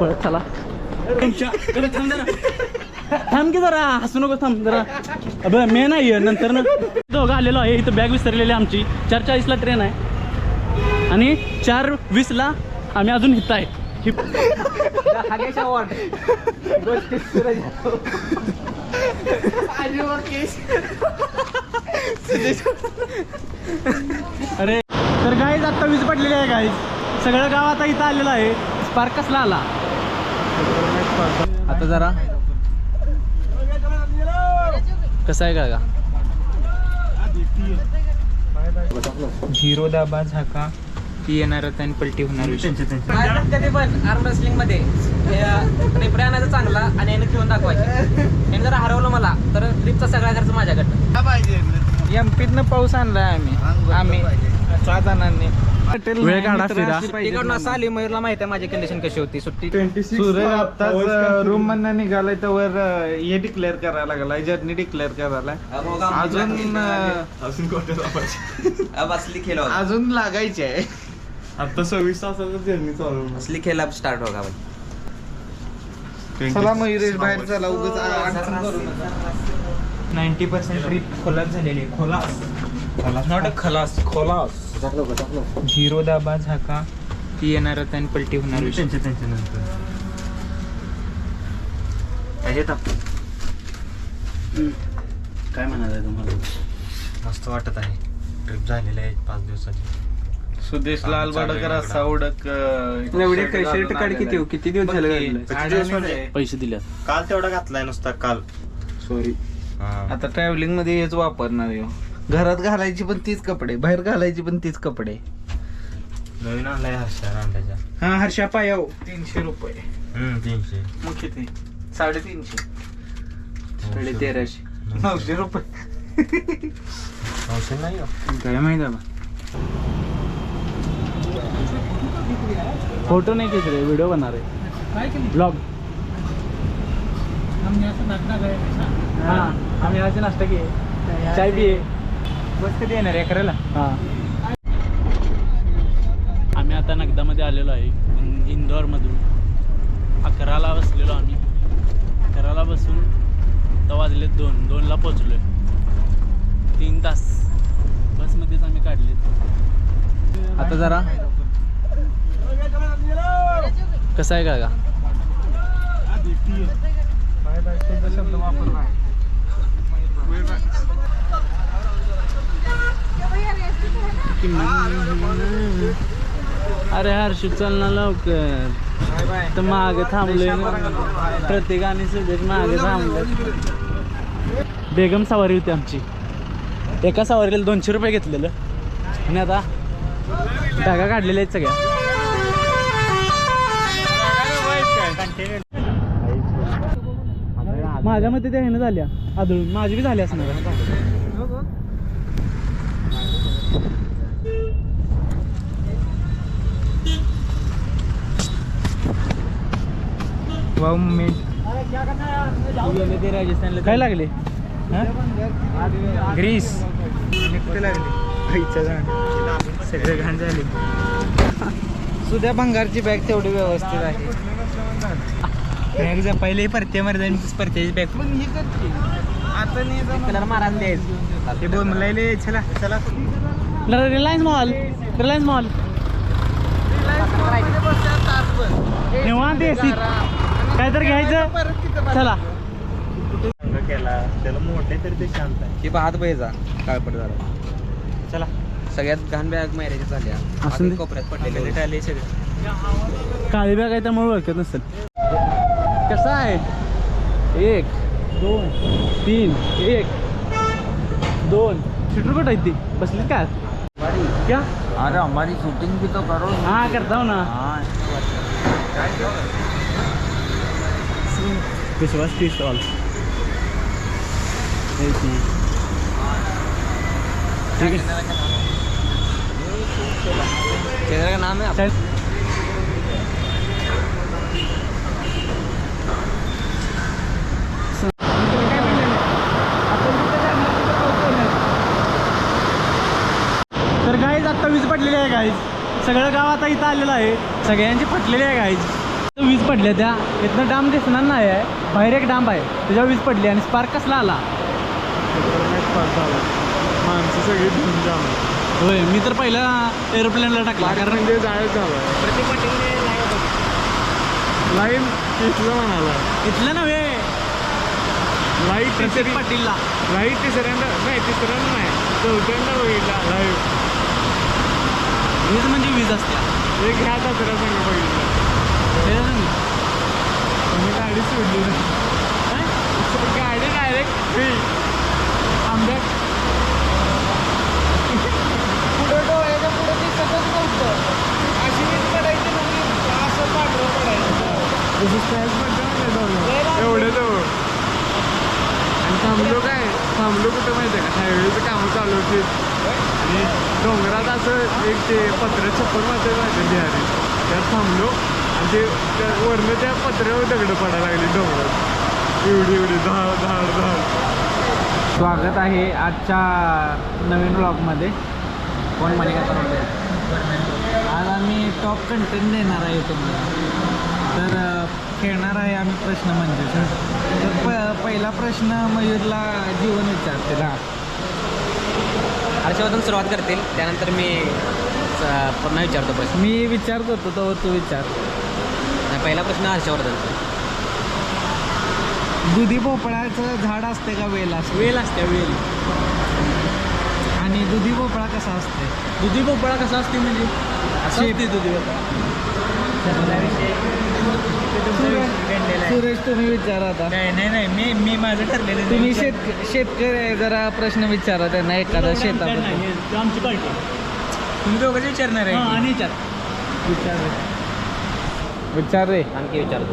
पळत चला. थांब की जरा, हसू नको, थांब जरा. अब मी नाही नंतर ना दोघं आलेलो आहे. इथं बॅग विसरलेली आमची. 4:40ला ट्रेन आहे आणि 4:20ला आम्ही अजून इथं आहे. अरे तर गाईज आत्ता वीज पडलेली आहे. गाईज सगळं गाव आता इथं आलेलं आहे. स्पार्क कसला आला आता जरा कसं आहे का झिरो दाबा झाका ती येणार आणि पलटी होणार. कधी पण आर्म रेसलिंग मध्ये रेफरी आणायचा चांगला आणि याने खेळून दाखवायचे. याने जर हरवलं मला तर ट्रिपचा सगळा खर्च माझ्याकडनं. एमपीतनं पाऊस आणलाय आम्ही 6 जणांनी. वेळ काढा फिरा. तिकडून असं आली मयूरला माहिती आहे माझी कंडिशन कशी होती. सुट्टी सूरज आत्ताच रूम मधनं निघालाय तर हे डिक्लेअर करायला लागलाय, जर्नी डिक्लेअर करायला. अजून लागायचे आहे. आता 26 तासाचा जर्नी चालू. असली खेळ स्टार्ट हो का भाई. चला मयुरेश बाहेर चला, उगाच अडचण करू नका. 90% ट्रिप खोलास झालेली आहे. खोलास नॉट खलास, खोलास. झिरो दाबा झाका ती येणार आणि पलटी होणार. त्यांच्या नंतर काय म्हणाल आहे तुम्हाला? मस्त वाटत आहे. ट्रिप झालेली आहे 5 दिवसाची. सुदेश लाल बडकर असा उडक शर्ट काढ किती दिवस झाले पैसे दिले काल तेवढा घातलाय नुसता काल. सॉरी. आता ट्रॅव्हलिंग मध्ये हेच वापरणार आहे. घरात घालायची पण तीच कपडे, बाहेर घालायची पण तीच कपडे. नवीन आणलाय हर्षा रांड्याच्या. हा हर्षा पायाव 300 रुपये. 300. मग किती? 350. 1350. 900 रुपये. 900 नाही हो. काय माहिती आहे. फोटो नाही खेच रे, व्हिडिओ बनणार आहे. ब्लॉग. हाँ हम यहाँ से नाश्ता किए, चाय पिए. बस कधी येणार आहे करायला? हां आम्ही आता नगदामध्ये आलेलो आहे. इंदोरमधून 11ला बसलेलो आम्ही. 11ला बसून तर वाजले 2ला पोचलो. 3 तास बसमध्येच आम्ही काढले. आता जरा कसं आहे का शब्द वापरला. अरे हर्ष चल ना लवकर. तर मागे थांबलोय. प्रत्येकाने सुदेश मागे थांबलं. बेगम सवारी होती आमची. एका सवारीला 200 रुपये घेतलेलं आणि आता बॅगा काढलेल्या आहेत सगळ्या. माझ्या मते त्या ह्यानं झाल्या आदळून. माझी बी झाली असणार. राजस्थानला काय लागले? ग्रीस सगळे घाण झाले. सुद्या भंगारची बॅग तेवढी व्यवस्थित आहे. पहिले परत्यामध्ये परत्याची बॅग आता नाही मारायला द्यायचं. ते बोलले चला चला रिलायन्स मॉल. रिलायन्स मॉल निवांत एसी काय तर घ्यायचं. चला केला त्याला मोठे तर ते शांत आहे. की हात पाहिजा काळपट झाला. चला सगळ्यात घाण बॅग मारायची झाल्या. असं नाही. कोपऱ्यात पडलेले आले सगळे. काळी बॅग आहे त्यामुळे ओळखत नसेल. कसं आहे? 1 2 3 1 2 शूटर कुठं आहे ती बसली काय क्या? अरे हमारी शूटिंग भी तो करो. हाँ करता हूँ ना. विश्वास टी स्टॉल ठीक है. चैनल का नाम है तर गाईज आत्ता वीज पडलेली आहे. गाईज सगळं गाव आता इथं आलेलं आहे. सगळ्यांची पटलेली आहे गाईज. वीज पडल्या त्या इथनं डाम दिसणार नाही आहे, बाहेर एक डांब आहे त्याच्यावर वीज पडली आणि स्पार्क कसला आला. माणसं सगळी धुऊन जाणार. होय मी तर पहिला एरोप्लेनला टाकला कारण म्हणजे जायच झालं. प्रत्येक पाटीलने लाईन तिथलं म्हणाला. इथलं नव्हे लाईट प्रत्येक पाटीलला. लाईट तिसऱ्यांदा नाही चौथ्यांदा बघितला लाईव्ह. वीज म्हणजे वीज असते. एक ह्या दसऱ्या संघ बघितलं. तुम्ही गाडी सोडली नाही. गाडी डायरेक्ट फ्री आंब्यात. पुढं डोळ्याच्या पुढं ती सतत नव्हतं अशी वीज पडायची म्हणजे असं पांढरं पडायचं. तसं स्क्रॅच पडतं ना एवढं जवळ. आणि थांबलो कुठं माहिती आहे का, हायवेचं कामं चालू होती आणि डोंगरात असं एक ते पत्र छप्पर मध्ये माहिती बिहारी त्यात थांबलो आणि ते वरनं त्या पत्र्यावर दगडं पडायला लागली डोंगरात एवढी धाड. स्वागत आहे आजच्या नवीन ब्लॉगमध्ये. कोण मालिका आज आम्ही टॉप कंटेंट देणार आहे यूट्यूबला. तर खेळणार आहे आम्ही प्रश्न म्हणजे तर पहिला प्रश्न मयूरला जीवन विचारते ना. हर्षवर्धन सुरुवात करतील, त्यानंतर मी पुन्हा विचारतो प्रश्न. मी विचारत होतो तो तू विचार. नाही, पहिला प्रश्न हर्षवर्धनचा. दुधी भोपळाचं झाड असते का वेल असते? वेल असते वेल. आणि दुधी भोपळा कसा असते? दुधी भोपळा कसा असते म्हणजे असं असते दुधी भोपळा. सुरेश तुम्ही विचारा आता. नाही मी माझं ठरलेलं. तुम्ही शेतकरी आहे, जरा प्रश्न विचारा त्यांना एखादा शेताबद्दल. आमची पार्टी. तुम्ही दोघंच विचारणार आहे आणि विचार रे. आणखी विचारतो.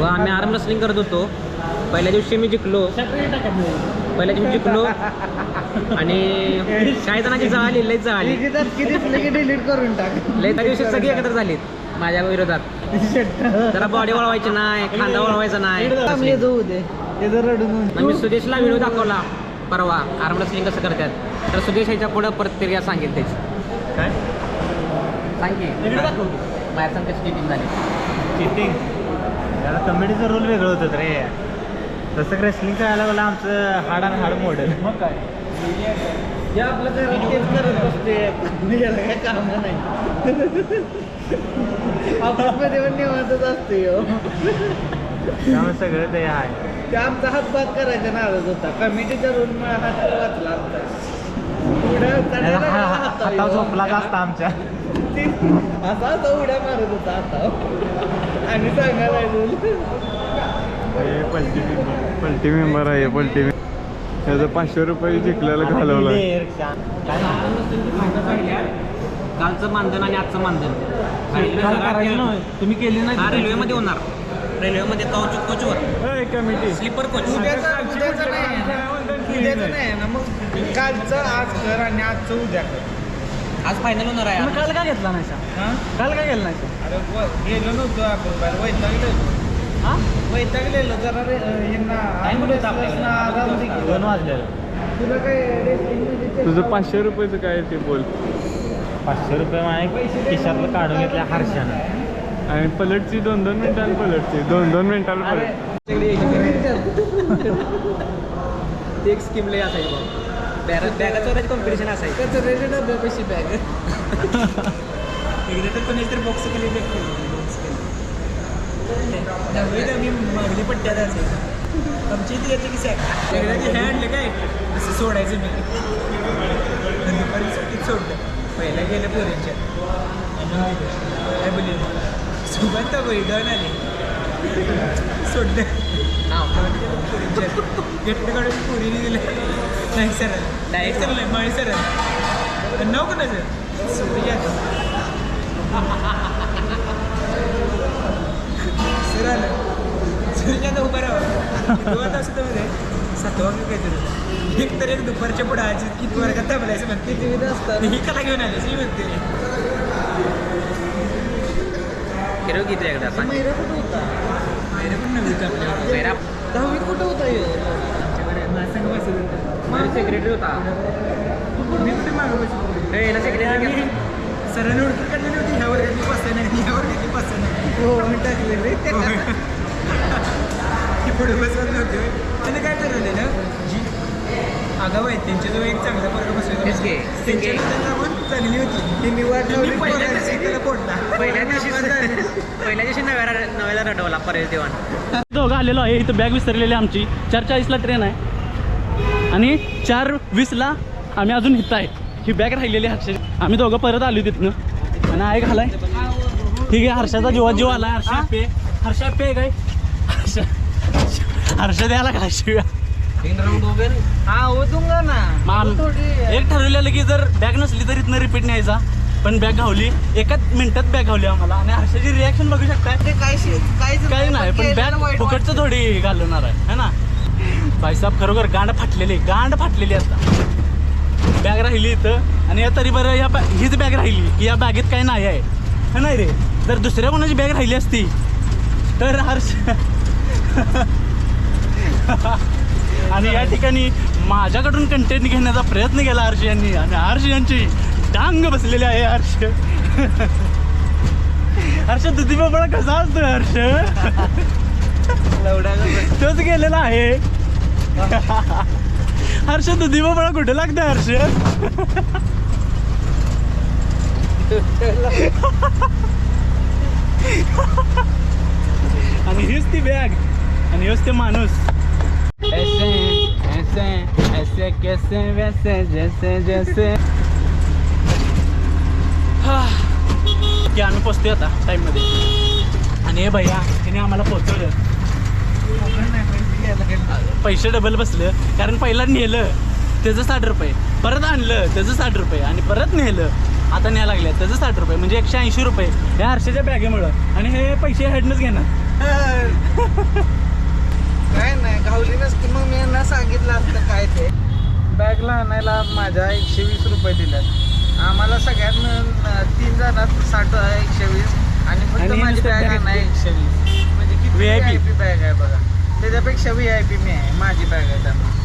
आम्ही आर्म रेसलिंग करत होतो. पहिल्या दिवशी मी जिंकलो आणि काही जणांची जळाली, लई जळाली. डिलीट करून टाक. लई त्या दिवशी सगळी एकत्र झालीत माझ्या विरोधात. जरा बॉडी वळवायची नाही, खांदा वळवायचा नाही. मी सुदेशला व्हिडिओ दाखवला परवा आर्म रेसलिंग कसं करतात. तर सुदेश ह्याच्या पुढं प्रतिक्रिया सांगेल त्याची. काय सांग की बाहेर सांग कशी चिटिंग झाली. चिटिंग त्याला कमेडीचं रोल वेगळं होतं रे. तसं रेसलिंग करायला गेलं आमचं हाड आणि हाड मॉडेल. मग काय आपलं तेच करत असते. काय काम नाही. ऑफिसमध्ये पण निवांतच असते. त्यामुळे सगळं ते आहे. ते आमचा हातभात करायचा नाराज होता. कमिटीचा रोल हात वाचला हातावर झोपलाच असता आमच्या. असा उड्या मारत होता आता. आणि सांगायला पलटी मेंबर आहे. त्याचं 500 रुपये जिंकल्याला घालवलं. कालचं मानधन आणि आजचं मानधन तुम्ही केली हा नाही. रेल्वेमध्ये होणार. रेल्वेमध्ये कोचवर कमिटी स्लीपर कोच. उद्याचं नाही ना मग कालचं आज कर आणि आजचं उद्या कर. आज फायनल होणार आहे. तुम्ही काल का घेतला नाही सर? काल का गेला नाही? अरे गेलो नव्हतो आपण वैतागलेलो जरा दोन वाजलेलं. तुला काय तुझं 500 रुपयाचं काय ते बोल. 500 रुपये माझ्या खिशातलं काढून घेतल्या हर्षानं. आणि पलटची 2-2 मिनिटांनी पलटची 2-2 मिनिटाला पलट. एक स्कीम लई असायची. बॅगा चोरायची कॉम्पिटिशन असायचं. डब्यापाशी बॅग एकदा तर कोणी तरी बॉक्स केली मी मागली पट्ट्यात असायचं. आमची इथे येते की सॅक एकदा ती हँडले काय असं सोडायचं मी. दुपारी सुट्टीत सोडलं. पहिला गेलं पोरींच्या काय बोलले सुगंध बैठण आली सोडलं. पोरींच्या घेतलं काढून पोरीने दिलं. नाही सर डायरेक्ट सर नाही मळे सर नाव कोणाचं सूर्या सर आलं. सूर्यानं उभं राहावं 2 तास होतं मध्ये 7 वाजता काहीतरी. एक तर एक दुपारच्या पुढे आजी किती वर्गात थांबलायचं म्हणते. ही कला घेऊन आले मी म्हणते. हिरो किती एकदा सांग. मैरा कुठं होता? मैरा पण नव्हती आपल्या. मैरा 10वीत कुठं होता? संघ बसत होता. माझा सेक्रेटरी होता. मी कुठे मागं बसलो. याला सेक्रेटरी सरांनी ओळखी काढली नव्हती. ह्या वर्गातली बसते नाही ह्या वर्गातली बसते टाकले रे पुढे बसवत नव्हते त्याने काय ठरवलेलं जी आगाव आहेत त्यांच्याजवळ एक चांगला वर्ग बसलेला त्यांच्यानंतर आपण चांगली होती त्यांनी पहिल्या दिवशी पोटला पहिल्या दिवशी नव्याला रडवला पर्याय देवान. दोघं आलेलो आहे इथं बॅग विसरलेली आमची 4:40ला ट्रेन आहे आणि 4:20ला आम्ही अजून इथं आहे. ही बॅग राहिलेली हर्षा आम्ही दोघं परत आलो तिथनं आणि आहे घालाय ठीक आहे. हर्षाचा जीव आला हर्षा पे काय हर्षा द्यायला काय शिव्या हा हो दूंगा ना एक ठरवलेलं की जर बॅग नसली तर इथनं रिपीट न्यायचा पण बॅग घावली एकाच मिनिटात बॅग घावली आम्हाला आणि हर्षाची रिॲक्शन बघू शकताय काही नाही पण बॅग फुकटचं थोडी घालवणार आहे ना भाईसाहेब खरोखर गांड फाटलेली असता बॅग राहिली इथं आणि तरी बरं हीच बॅग राहिली की या बॅगेत काही नाही आहे नाही रे जर दुसऱ्या कोणाची बॅग राहिली असती तर हर्ष आणि या ठिकाणी माझ्याकडून कंटेंट घेण्याचा प्रयत्न केला हर्ष यांनी आणि हर्ष यांची डांग बसलेली आहे. हर्ष दुधी बाबा कसा असतो हर्ष तोच गेलेला आहे. हर्ष दुधी बाबा कुठे लागतं हर्ष आणि हीच ती बॅग आणि हेच ते माणूस ऐसे ऐसे ऐसे कैसे वैसे जैसे जैसे की आम्ही पोचतोय आता टाईममध्ये आणि हे भैया तिने आम्हाला पोचवलं पैसे डबल बसलं कारण पहिला नेलं त्याचं 60 रुपये परत आणलं त्याचं 60 रुपये आणि परत नेलं आता न्यायला लागल्या त्याचं 60 रुपये म्हणजे 180 रुपये या हर्षाच्या बॅगेमुळं आणि हे पैसे हेडनंच घेणार काय नाही घावली नसती मग मी यांना सांगितलं असतं काय ते बॅगला आणायला माझ्या 120 रुपये दिल्यात आम्हाला सगळ्यांना 3 जणात 60 आहे 120 आणि फक्त माझी बॅग आहे 120 म्हणजे किती VIP बॅग आहे बघा त्याच्यापेक्षा VIP मी आहे माझी बॅग आहे त्यामुळे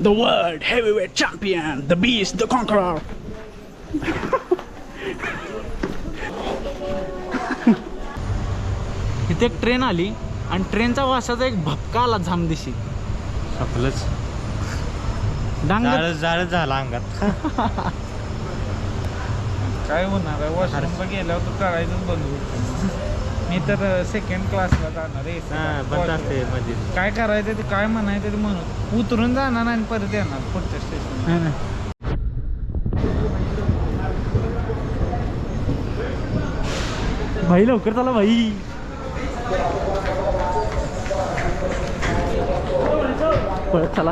The world heavyweight champion, the beast, the conqueror. इथे एक ट्रेन आली आणि ट्रेनचा वासाचा एक भपका आला झामदिशी आपलंच डांग जाळ झाला अंगात. काय होणार आहे वॉशरूमला गेल्यावर तर करायचंच बंद होईल मी तर सेकंड क्लासला जाणार आहे बंद असते मध्ये काय करायचं ते काय म्हणायचं ते म्हणून उतरून जाणार आणि परत येणार पुढच्या स्टेशन भाई लवकर चला भाई पळत चला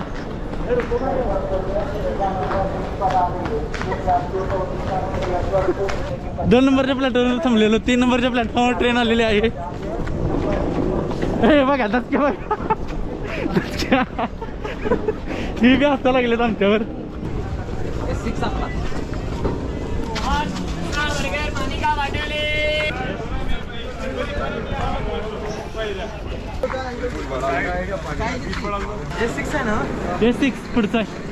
2 नंबरच्या प्लॅटफॉर्मवर थांबलेलो 3 नंबरच्या प्लॅटफॉर्मवर ट्रेन आलेली आहे हे बघा धक्के बघा ही बी हसता लागलेत आमच्यावर J6 आहे ना J6 पुढचा आहे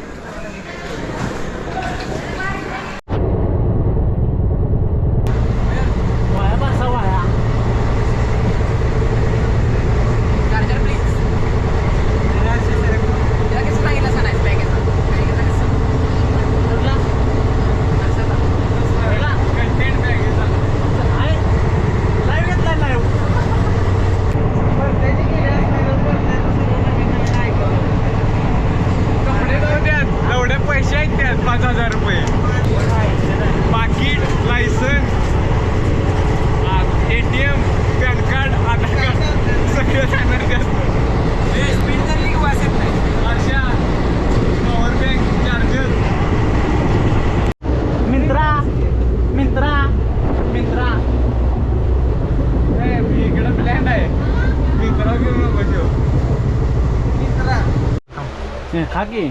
हा की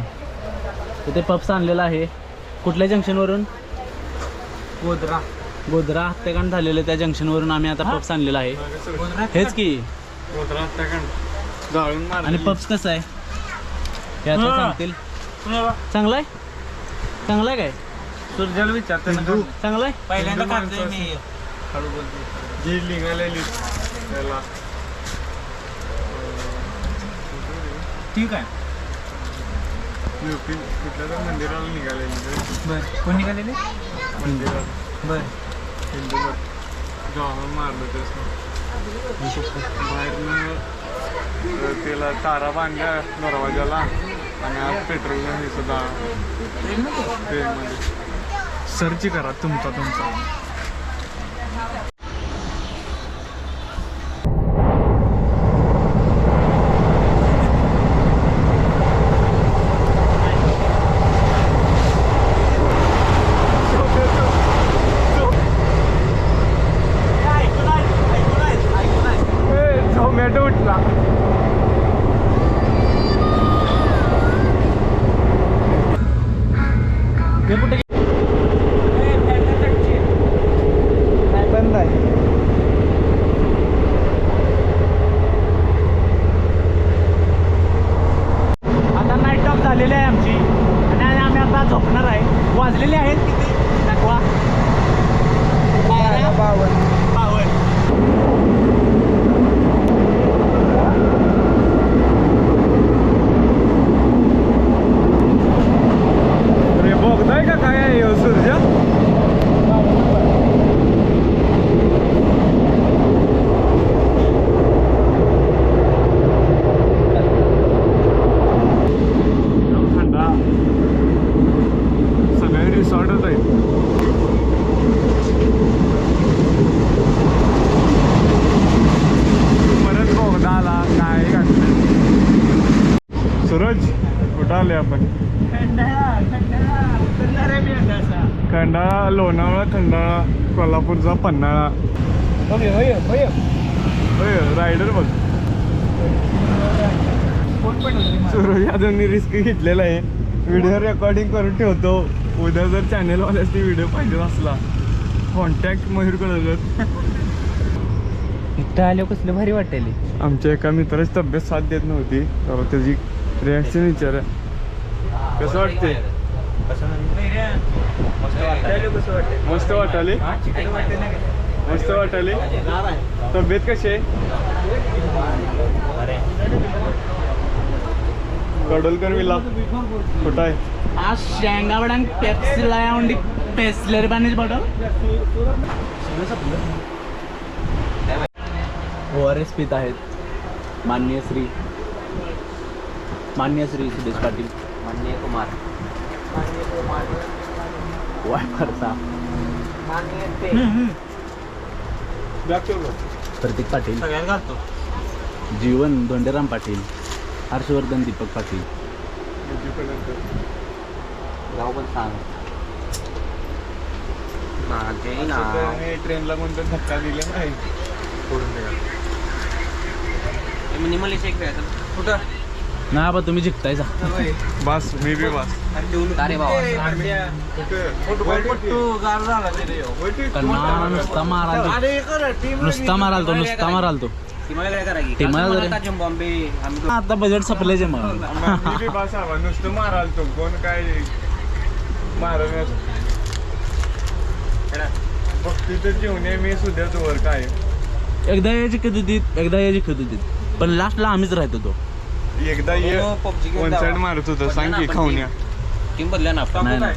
इथे पप्स आणलेला आहे कुठल्या जंक्शनवरून गोधरा हत्याकांड झालेलं त्या जंक्शनवरून आम्ही आता पप्स आणलेला आहे हेच की आणि पप्स कसं आहे हे आता सांगतील चांगला आहे काय सूर्याला विचारते ना चांगलं आहे. पहिल्यांदा खातोय मी. हळू बोलते जी निघालेली त्याला ठीक आहे. कुठल्या तर मंदिराला निघालेली बर कोण निघालेले? मंदिराला बर हिंदू जाऊन मारलं तेच बाहेरनं त्याला तारा बांधल्या दरवाजाला आणि आज पेट्रोल हे सुद्धा ट्रेनमध्ये सर्च करा तुमचा झोमॅटो उठला हे कुठे नाही बंद आहे. आता नाईट टॉप झालेली आहे आमची आणि आम्ही आता झोपणार आहे. वाजलेले आहेत किती दाखवा. 52. अरे बघताय का काय आहे ह्यो सूर्य थंडा सगळे रिसॉर्टच आहेत परत बोगदा आला काय घातलं सूरज कुठं आले आपण खंडाळा लोणावळा खंडाळा कोल्हापूरचा पन्हाळा होय रायडर बघ सूरज यादवनी रिस्क घेतलेला आहे. व्हिडिओ रेकॉर्डिंग करून ठेवतो. उद्या जर चॅनेलवाल्यासनी व्हिडिओ पाहिजे असला कॉन्टॅक्ट मयूर कळत. इथं आल्यावर कसलं भारी वाटेल. आमच्या एका मित्राची तब्येत साथ देत नव्हती तर त्याची रिॲक्शन विचारा कसं वाटते. मस्त वाटाले मस्त वाटाले. तब्येत कशी आहे. कडोलकर विला कुठं आहे. आज शेंगावडा पेप्सीला ఉండి पेसलर पाण्याची बॉटल ORS पित आहेत माननीय श्री सुदेश पाटील माननीय कुमार वायफरचा प्रतीक पाटील सगळ्यात घालतो. जीवन धोंडेराम पाटील हर्षवर्धन दीपक पाटील गाव पण सांग ट्रेनला कोणता धक्का दिला नाही कुठं ना बा तुम्ही जिंकताय जा. बस मी बी बस अरे बाबा कन्ना नुसता माराल तो आता बजेट संपल्याचे मग मी बी बस हवा नुसतं माराल तो कोण काय मारण्यात बघती तर जेवण मी सुद्धा वर काय एकदा याची कधी देत एकदा याची कधी देत पण लास्टला आम्हीच राहत होतो. एकदा वन साइड मारत होतं सांग की खाऊन टीम बदल्या ना. नाही, नाही.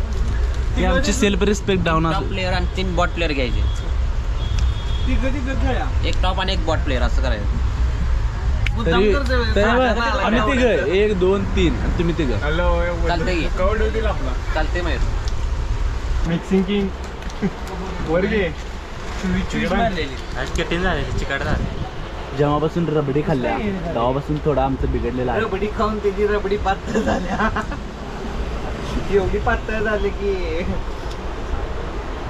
ती आमची सेल्फ रिस्पेक्ट डाऊन टॉप असते. प्लेअर आणि 3 बॉट प्लेअर घ्यायचे. एक टॉप आणि एक बॉट प्लेअर असं करायचं. तरी आम्ही तिघ 1 2 3 आणि तुम्ही तिघ हॅलो चालतंय की. कवड होतील आपला चालते मयूर. मिक्सिंग किंग वर घे आज कठीण झाले चिकाट झाले. जेव्हापासून रबडी खाल्ल्या तेव्हापासून थोडा आमचं बिघडलेलं आहे. रबडी खाऊन त्याची रबडी पातळ झाल्या. एवढी पातळ झाली की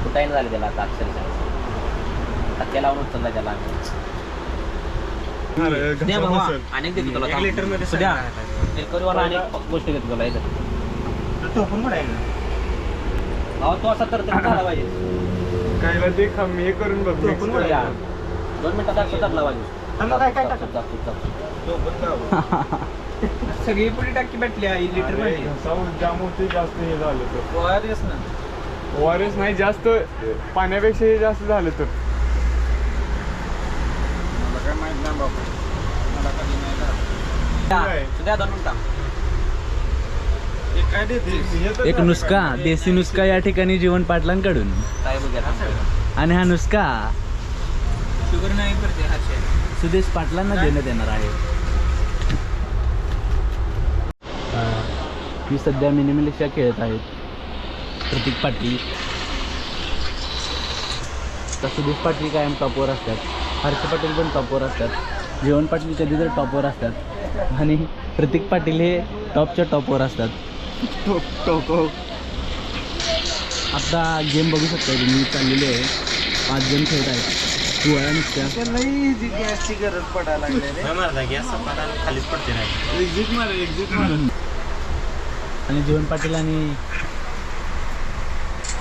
कुठाईन झाले त्याला आता अक्षरशः. टक्के लावून उचलला त्याला. द्या भावा, अनेक देतो तुला. 1 लिटर मध्ये सुद्या एलकरीवर अनेक गोष्टी घेतो तुला इथं. टोपण पण आहे ना. भावा तो असा तर झाला पाहिजे. कायला ते हे करून बघ mix पण करून. या. 2 मिनिटात असं टाकला पाहिजे. काय टाकतो. सगळी पुढे टाकी भेटली 1 लिटर मध्ये. घसा जाम होते जास्त हे झालं तर ORS ना ORS नाही जास्त पाण्यापेक्षा जास्त झालं तर एक नुसका, देसी नुसका या ठिकाणी जीवन पाटलांकडून. आणि हा नुसका शुगर नाही करते हातशे. सुदेश पाटलांना देण्यात येणार आहे. मी सध्या मिनिमिलिशा खेळत आहेत. प्रतीक पाटील, तर सुदेश पाटील कायम टॉपवर असतात, हर्ष पाटील पण टॉपवर असतात, जीवन पाटील कधी तर टॉपवर असतात आणि प्रतीक पाटील हे टॉपच्या टॉपवर असतात. आता गेम बघू शकता तुम्ही, चाललेली आहे. 5 जण खेळत आहेत. हिवाळा नुसत्या गॅसची गरज पडायला लागली. गॅस खालीच पडते नाही. आणि जीवन पाटील आणि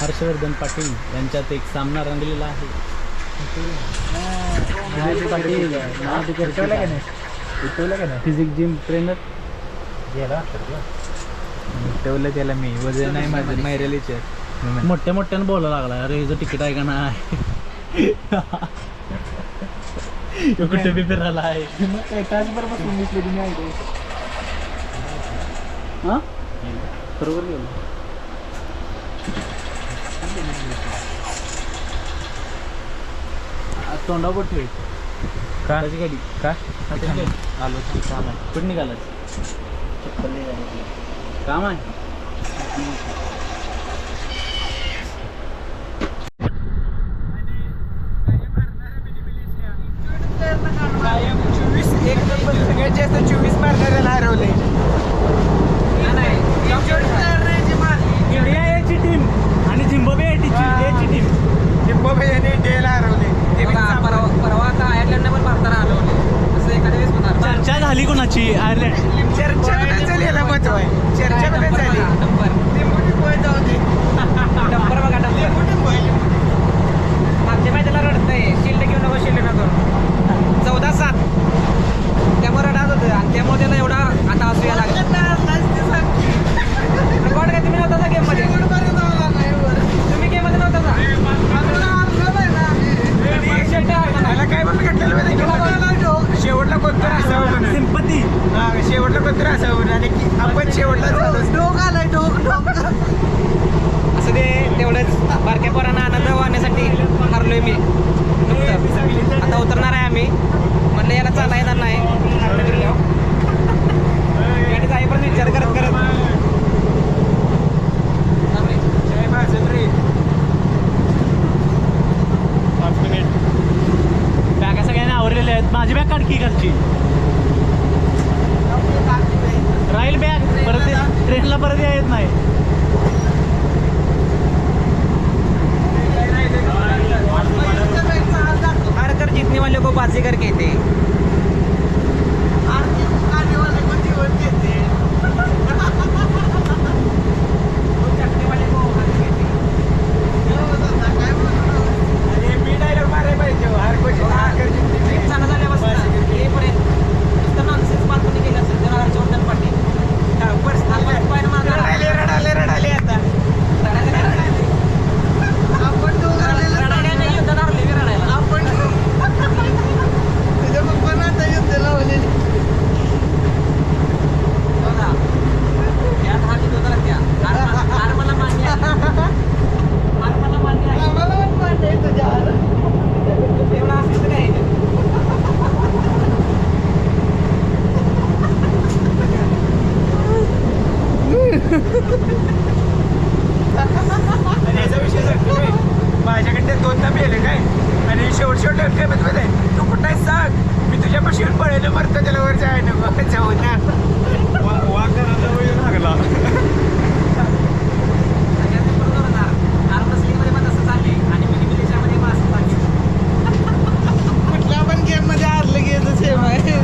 हर्षवर्धन पाटील यांच्यात एक सामना रंगलेला आहे. फिजिक जिम ट्रेनर ठेवलं त्याला मी, वजन नाही माझं, मैरेलीचे मोठ्या मोठ्यानं बोलायला लागला, अरे हिचं तिकीट आहे का नाही. कुठे बी फिरायला आहे. हां बरोबर गेलो. तोंडावर ठेव का गाडी का आलो काम आहे. कुठे निघालाच काम आहे. कायम 24 एक नंबर सगळ्यात जास्त 24 मारणाऱ्याला हरवले. इंडिया याची टीम आणि झिम्बाब्वे याची टीम. झिम्बाब्वे यांनी इंडियाला हरवले. परवा आता आयर्लंडने पण भारताला हरवले. असं एखाद्या वेळेस होणार. चर्चा झाली कोणाची? आयर्लंड. चर्चा कुठे याला महत्व आहे. चर्चा कुठे झाली? ते मोठी पोय जाऊ दे. डंपर बघा डंपर. मागच्या मॅचला रडतंय. शिल्ड घेऊन नको, शिल्ड नको. 14-7 त्यामुळे रडात होतं आणि त्यामुळे त्याला एवढा आता असू यायला लागला. रेकॉर्ड काय तुम्ही नव्हता गेममध्ये? तुम्ही गेममध्ये नव्हता का? काय म्हणून घेतलेलं शेवटला कोणतं असावं म्हणून. सिंपती. हा शेवटला कोणतं असावं म्हणून आणि आपण शेवटला डोक आलाय डोक. असं ते तेवढंच बारक्या पोरांना आनंद वाहण्यासाठी हरलोय मी नुकतं. आता उतरणार आहे आम्ही. म्हणलं याला चालता येणार नाही. गाडी जाईपर्यंत विचार करत बॅगा सगळ्यांनी आवरलेल्या आहेत. माझी बॅग काढकी घरची राहील बॅग. परत ट्रेनला परत येत नाही. हार कर जितने वाले को बाजीगर कहते हैं. माझ्याकडे 2दा पेले काय आणि शेवट काय म्हणतो तू कुठं आहे सांग, मी तुझ्या पाशीवर पळायला मरतो त्याला वर जाय नको जाऊ ना. लागला कुठल्या पण गेम मध्ये हारलं गेलं सेम आहे.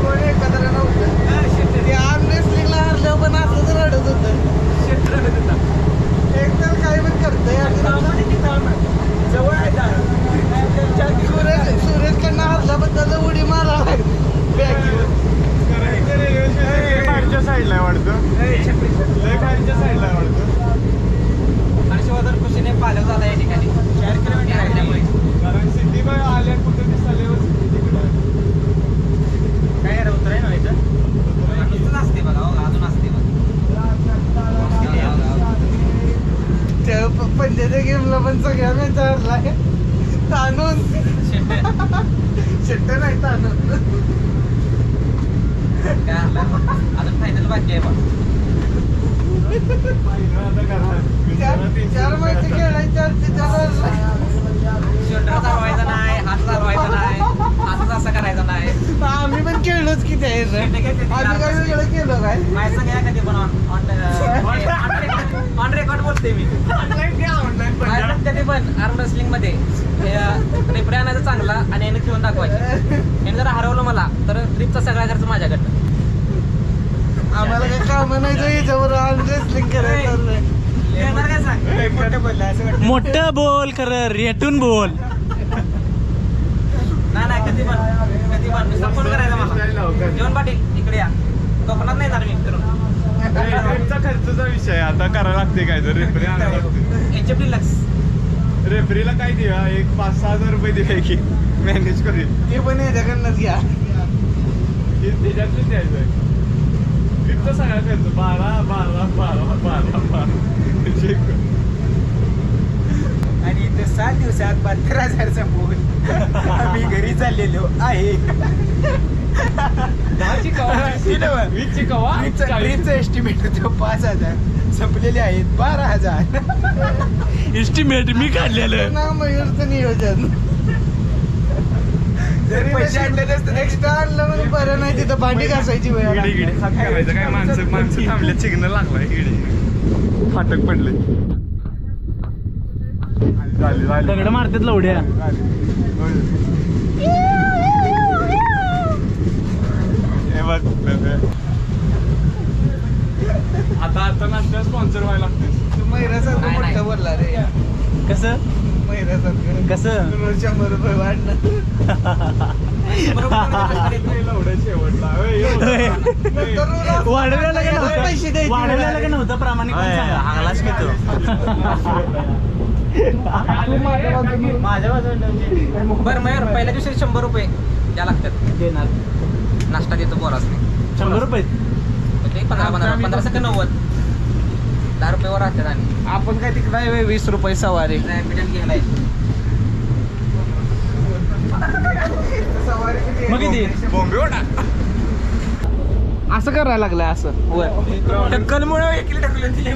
कोण एकत्र नव्हतं. साईडला आहे वाटतं लय खालच्या साईडला आहे वाटतं आणि शिवाय खुशीने पालक झाला या ठिकाणी 4 किलोमीटर आहे त्यामुळे कारण सिटी बाय आल्या कुठं दिसल्यावर तिकडं काय रे उतराय ना इथं नुसतं असते बघा हो, अजून असते बघा पंजाच्या गेमला पण सगळ्या मॅच हरलाय ताणून शेट्ट नाही ताणून काय हरलाय बघ. अजून फायनल बाकी आहे बघ चार मैच खेळायच्या शोल्डर चालवायचा नाही हात चालवायचा नाही हातच असं करायचा नाही आम्ही पण खेळलोच की ते आम्ही काय वेगळं केलं काय माझ्या संग या कधी पण ऑन रेकॉर्ड बोलते मी माझ्या संग कधी पण आर्म रेसलिंग मध्ये रेफरी आणायचा चांगला आणि याने खेळून दाखवायचं याने जर हरवलं मला तर ट्रिपचा सगळा खर्च माझ्याकडनं आम्हाला काही काम नाही तर याच्यावर रेसलिंग करायचं येणार काय सांग मोठं बोललं असं वाटतं मोठं बोल खरं रेटून बोल. नाही कधी पण नुसतं फोन करायचा मला जेवण पाटील इकडे या कोकणात नाही जाणार मी करून ट्रिपचा खर्चाचा विषय आहे. आता करायला लागते काय तर रेफरी आणायला लागते HF डिलक्स रेफरीला काय देऊया एक 5-6 हजार रुपये दिले की मॅनेज करेल ते पण याच्याकडनंच घ्या त्याच्यातच द्यायचं आहे ट्रिपचा सगळा खर्च 12 आणि इथे 7 दिवसात 72,000चा फोन आम्ही घरी चाललेलो आहे ट्रीपचं एस्टिमेट होतं 5,000 संपलेले आहेत 12,000 एस्टिमेट मी काढलेलं. ना मयूरचं नियोजन जरी पैसे आणले नसते एक्स्ट्रा आणलं म्हणून बरं नाही तिथं भांडी घासायची वेळ आली. करायचं काय माणसं थांबले सिग्नल लागलाय इकडे फाटक पडले दगड मारतात लवड्या. आता नाश्ता स्पॉन्सर व्हायला लागते मैरासारखं नाही, नाही. मोठं बोलला रे कसं मैरासारखं कसं रोज 100 रुपये वाढणार शेवटला वाढवलेला का नव्हतं पैसे द्यायचे. वाढवलेला का नव्हतं प्रामाणिक हागलाच की तू माझ्या बाजूला बरं मयूर पहिल्या दिवशी 100 रुपये द्या लागतात देणार नाश्ता देतो बोरास नाही 100 रुपये. ते 15 सेकंद 90 10 रुपयावर राहतात आणि आपण काय तिकडं आहे 20 रुपये सवारी रॅपिडल घ्यायला मग किती असं करायला लागलंय असं टक्कलमुळे एकली ढकलून दिले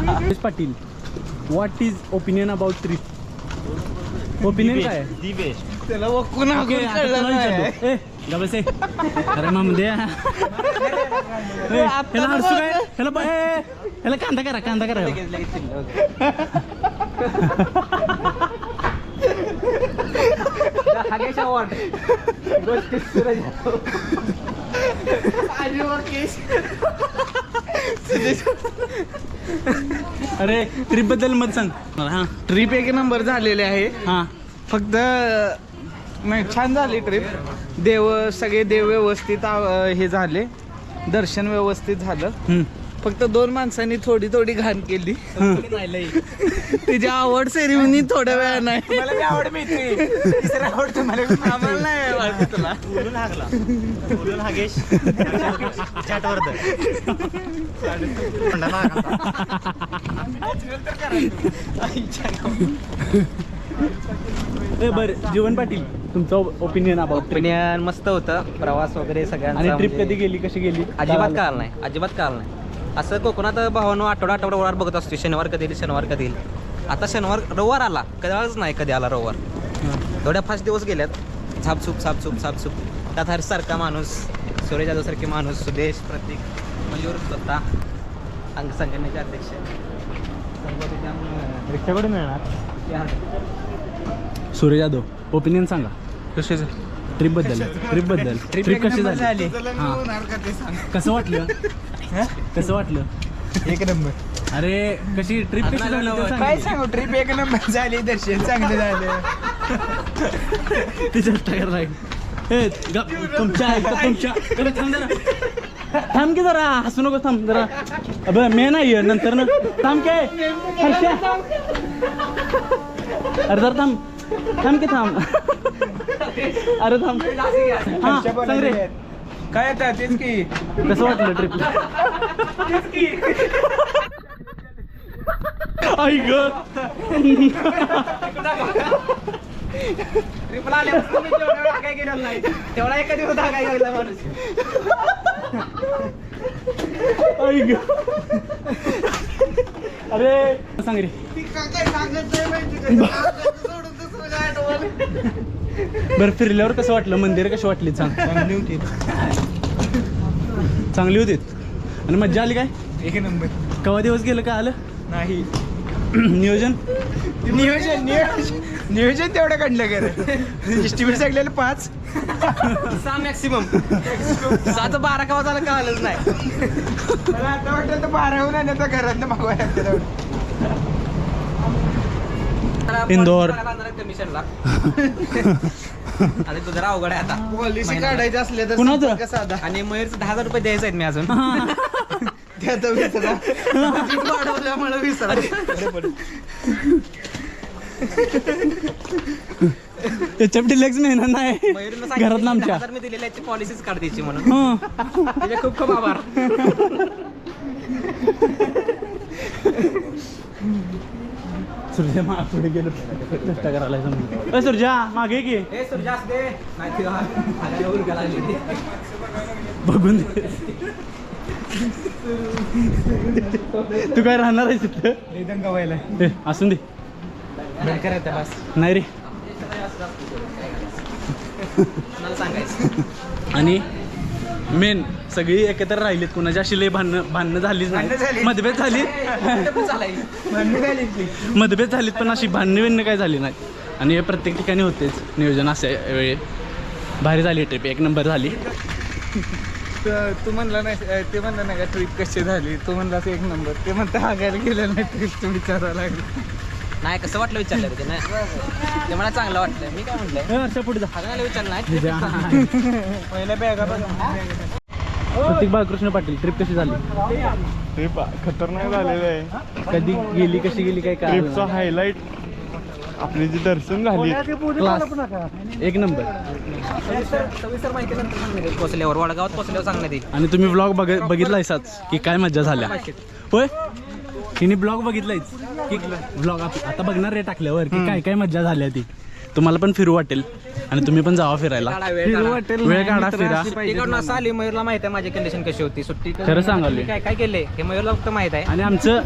Suresh Patil, what is opinion about trip? Opinion काय आहे? दी बेस्ट त्याला वकून ओके, हाकून आता कळलं तुला नाही. विचारतो. ए, जा बस ए. अरे मग द्या ह्याला हरसू काय ह्याला कांदा करा हागेश अवॉर्ड गोष्टी सूरज आणि मग केस. अरे ट्रिप बद्दल मत सांग मला. हा ट्रिप एक नंबर झालेले आहे हा फक्त नाही छान झाली ट्रिप सगळे देव व्यवस्थित हे झाले दर्शन व्यवस्थित झालं फक्त 2 माणसांनी थोडी घाण केली तिची आवड सेरेमनी थोड्या वेळा नाही मला बी आवड मिळते तिसरा आवड तुम्हाला आम्हाला नाही वाटत तुला बोलून हागला बोलून हागेश चाटवर बरं जीवन पाटील, तुमचं ओपिनियन अबाउट ट्रिप? ओपिनियन मस्त होतं प्रवास वगैरे आणि सगळ्यांचा ट्रिप म्हणजे कधी गेली, कशी गेली? अजिबात काल नाही असं कोकणात भावानं आठवडा वाट बघत असतो शनिवार कधी येईल आता रविवार आला कधीच नाही कधी आला रविवार एवढ्या 5 दिवस गेल्यात झापसूप त्यात हरसारखा माणूस सुरेश यादव सारखे माणूस सुदेश प्रतीक मयूर स्वतः संघटनेचे अध्यक्ष रिक्षाकडून मिळणार सूर्य यादव, ओपिनियन सांगा कशाचं ट्रिप बद्दल. ट्रिप कशी झाली? हा. कसं वाटलं? एक नंबर अरे कशी ट्रिप कशी झाली ते सांग. काय सांगू ट्रिप एक नंबर झाली दर्शन चांगलं झालं ती चेष्टा कर राहील. ए तुमच्या तुमच्या थांब जरा थांब की जरा हसू नको थांब जरा अब मी नाही नंतर ना थांब के हर्षा अरे जरा थांब थांब की थांब अरे थांब हा सांग रे काय आता तेच की कसं वाटलं ट्रिपला आई ग ट्रिपला आल्यापासून मी जेवढा काय गेलेला नाही तेवढा एका दिवस काय गेला माणूस आई ग अरे सांग रे बरं फिरल्यावर कसं वाटलं मंदिर कशी वाटली चांगली होती चांगली होती आणि मज्जा आली काय एक नंबर केव्हा दिवस गेलं काय आलं नाही नियोजन नियोजन तेवढं काढलं गेलं डिस्ट्रीब्युट सांगलेलं 5 6 मॅक्सिमम 7-12 केव्हा झालं का आलंच नाही मला आता वाटतं तर 12 होऊन आणि आता घरात मागवायला तेवढं इंदोर. कमिशनला आता तुझं जरा अवघड आहे आता पॉलिसी काढायची असले तर कुणाचं? संपर्क साधा आणि मयूरचं 10,000 रुपये द्यायचे आहेत मी अजून त्याचं विसरा वाढवल्यामुळे विसरा त्याच्या डिलेक्स मिळणार नाही मयूरनं घरात आमच्या 10,000 मी दिलेले आहेत पॉलिसीच काढ द्यायची म्हणून हं. त्याचे खूप खूप आभार सुरजा पुढे गेलो चेष्टा करायला समजा सुरजा मागे की ए सर जास्त दे नाही ते आगायला उरका लागली बघून दे. तू काय राहणार आहेस तिथं दंगा व्हायला ए, असून दे बंद करायचं बस नाही रे मला सांगायचं आणि मेन सगळी एकत्र राहिलीत कुणाच्या अशी लय भांडणं झालीच भांडणं नाही झाली. मतभेद झाली मतभेद झालीत पण अशी भांडणं काय झाली नाही आणि हे प्रत्येक ठिकाणी होतेच नियोजन असे वेळी भारी झाली ट्रिप एक नंबर झाली तू म्हणला नाही ते म्हणलं नाही का ट्रिप कशी झाली तू म्हणलास एक नंबर ते म्हणता हागायला गेलं नाही ट्रिप तू विचारायला लागली नाही कसं वाटलं विचारलं ते ना ते मला चांगलं वाटलं मी काय म्हटलं वर्षा पुढे जा हागायला विचारलं नाही पहिल्या बॅगा प्रत्येक बाळकृष्ण पाटील ट्रिप कशी झाली ट्रिप खतरनाक झालेलं आहे कधी गेली कशी गेली काय काय ट्रिपचं हायलाईट आपली जी दर्शन झाली क्लास एक नंबर सविस्तर माहिती नंतर सांगण्यात येईल पोचल्यावर वडगावात पोचल्यावर सांगण्यात येईल आणि तुम्ही ब्लॉग बघितलायसाच की काय मज्जा झाल्या होय तिने ब्लॉग बघितलायच की ब्लॉग आता बघणार रे टाकल्यावर की काय काय मज्जा झाल्या ती तुम्हाला पण फिरू वाटेल आणि तुम्ही पण जावा फिरायला वेळ काढा फिरा सुट्टीकडून असं आली मयूरला माहित आहे माझी कंडिशन कशी होती सुट्टी खरं सांगालोय. काय काय केले हे मयूरला फक्त माहित आहे आणि आमचं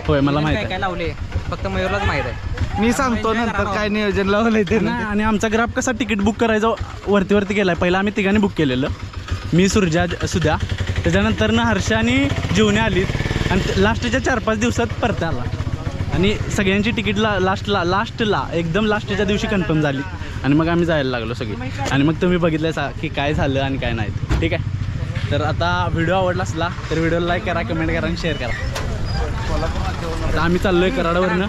होय मला माहित काय आहे काय लावले फक्त मयूरलाच माहित आहे मी सांगतो नंतर काय नियोजन लावलंय ते नाही, आणि आमचा ग्राफ कसा तिकीट बुक करायचं वरती गेलाय पहिला आम्ही तिघांनी बुक केलेलं मी सुरजा सुद्धा त्याच्यानंतर ना हर्षा आणि जीवने आलीत आणि लास्टच्या 4-5 दिवसात परत आला आणि सगळ्यांची तिकीट लास्टला एकदम लास्टच्या दिवशी कन्फर्म झाली आणि मग आम्ही जायला लागलो सगळी आणि मग तुम्ही बघितलं की काय झालं आणि काय नाही ठीक आहे तर आता व्हिडिओ आवडला असला तर व्हिडिओला लाईक करा कमेंट करा आणि शेअर करा आता आम्ही चाललोय कराडवरनं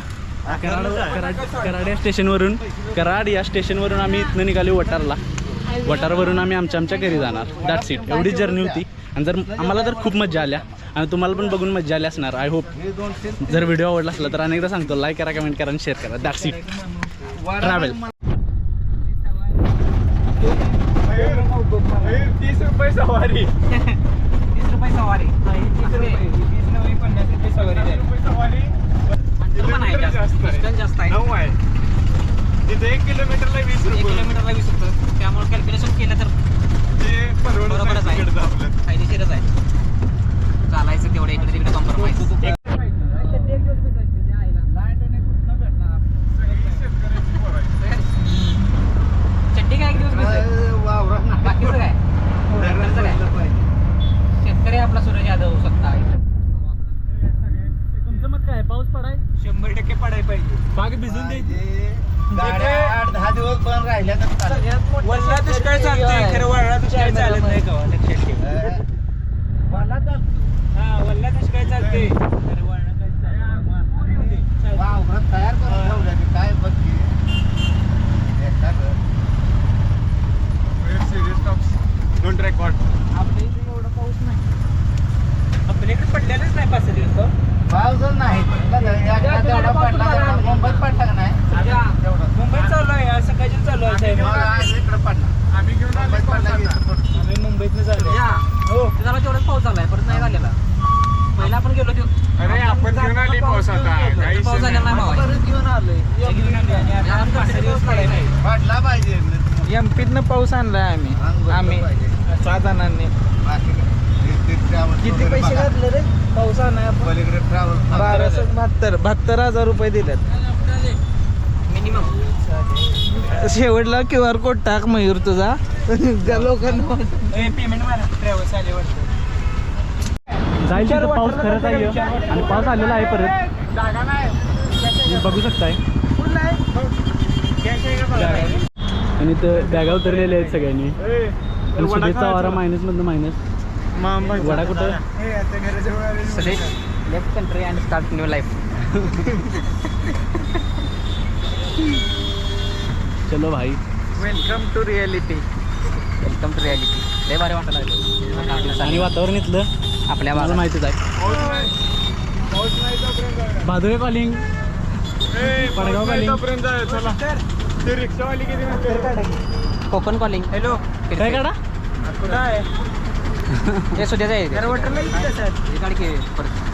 कराड या स्टेशनवरून कराड या स्टेशनवरून आम्ही इथनं निघालो वटारवरून आम्ही आमच्या घरी जाणार दॅट सीट एवढी जर्नी होती आणि जर आम्हाला तर खूप मजा आल्या आणि तुम्हाला पण बघून मजा आली असणार आय होप जर व्हिडिओ आवडला असला तर अनेकदा सांगतो लाईक करा कमेंट करा आणि शेअर करा दॅट सीट ट्रॅव्हल 30 रुपये सवारी 30 रुपये सवारी 30 सवारी पण आहे जास्त आहे 9 आहे तिथे 1 किलोमीटरला 20 1 रुपये किलोमीटरला 20 रुपये त्यामुळे कॅल्क्युलेशन केलं तर ते बरोबरच आहे फायदेशीरच आहे चालायचं तेवढं इकडे तिकडे कॉम्प्रोमाइज चड्डी काय एक दिवस बाकीचं काय शेतकरी आपला सूरज यादव होऊ शकता तुमचं मत काय पाऊस पडाय 100% पडायला पाहिजे बाग भिजून द्यायची 8-10 दिवस पण राहिल्या तर वल्ला दुष्काळ चालतंय खरं वाळला दुष्काळ चालत नाही का लक्षात ठेव हा वल्ला दुष्काळ चालतंय खरं वाळला काय तयार करून ठेवल्या काय बघ रेकॉर्ड. आपल्या इथे एवढा पाऊस नाही. आपल्याकडे पडलेलाच नाही 5 दिवस तो. मुंबईत पडला का नाही मुंबईत चालू आहे आज सकाळची चालू आहे साहेब. आम्ही घेऊन आलो पावसाचा. आम्ही मुंबईतनं चालू आहे. हो त्याला तेवढाच पाऊस झालाय परत नाही झालेला. पहिला आपण गेलो तो अरे आपण घेऊन आली पावसाचा. काही पाऊस झालेला नाही भावा. घेऊन आलोय आणि आता 5 दिवस पडायला नाही. पडला पाहिजे एमपीतनं पाऊस आणलाय आम्ही 6 जणांनी. किती पैसे घातले रे पाऊस आणाय आपण? पलीकडे ट्रॅव्हल 72,000 रुपये दिलेत. मिनिमम शेवटला QR कोड टाक मयूर तुझा. त्या लोकांना पेमेंट मारा ट्रॅव्हल्स आले वाटतं. जाईल तिथं पाऊस खरंच आहे आणि पाऊस आलेला आहे परत. तुम्ही बघू शकताय. आणि इथं बॅगा उतरलेल्या आहेत सगळ्यांनी. आणि शुभेच्छा वारा मायनसमधनं मायनस. वडा कुठं? Left country and start new life. चलो भाई. Welcome to reality. Welcome to reality. लय भारी वाटायला लागलं. आणि वातावरण इथलं आपल्या मला बाजूला माहितीच आहे. भादुळे कॉलिंग. पडगाव कॉलिंग. चला ते रिक्षावाली किती म्हणते? कोकण कॉलिंग. हॅलो काय काढा? कुठं आहे? हे सुद्धा जाईल वॉटरला गाडी की परत